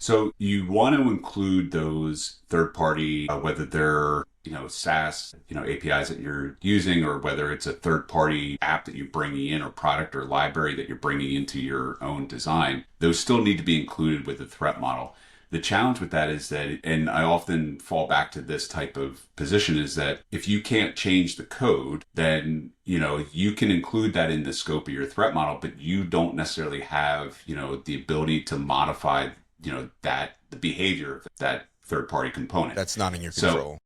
So you want to include those third party, whether they're, SaaS, APIs that you're using, or whether it's a third party app that you're bringing in or product or library that you're bringing into your own design. Those still need to be included with the threat model. The challenge with that is that, and I often fall back to this type of position, is that if you can't change the code, then, you can include that in the scope of your threat model, but you don't necessarily have, the ability to modify that the behavior of that third party component. That's not in your So, control.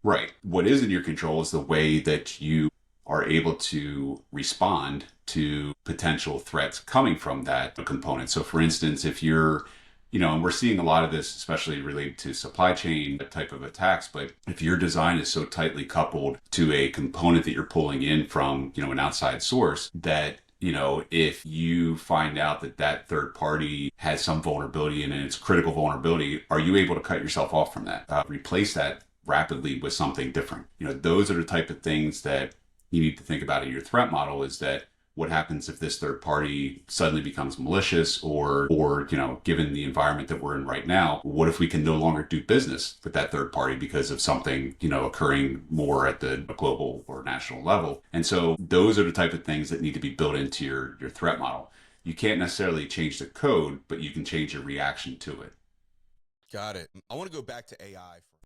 right, what is in your control is the way that you are able to respond to potential threats coming from that component. So for instance, if you're, and we're seeing a lot of this, especially related to supply chain type of attacks, but if your design is so tightly coupled to a component that you're pulling in from, an outside source, that if you find out that that third party has some vulnerability and it's critical vulnerability, are you able to cut yourself off from that? Replace that rapidly with something different. Those are the type of things that you need to think about in your threat model, is that what happens if this third party suddenly becomes malicious, or given the environment that we're in right now, what if we can no longer do business with that third party because of something, occurring more at the global or national level? And so those are the type of things that need to be built into your threat model. You can't necessarily change the code, but you can change your reaction to it. Got it. I want to go back to AI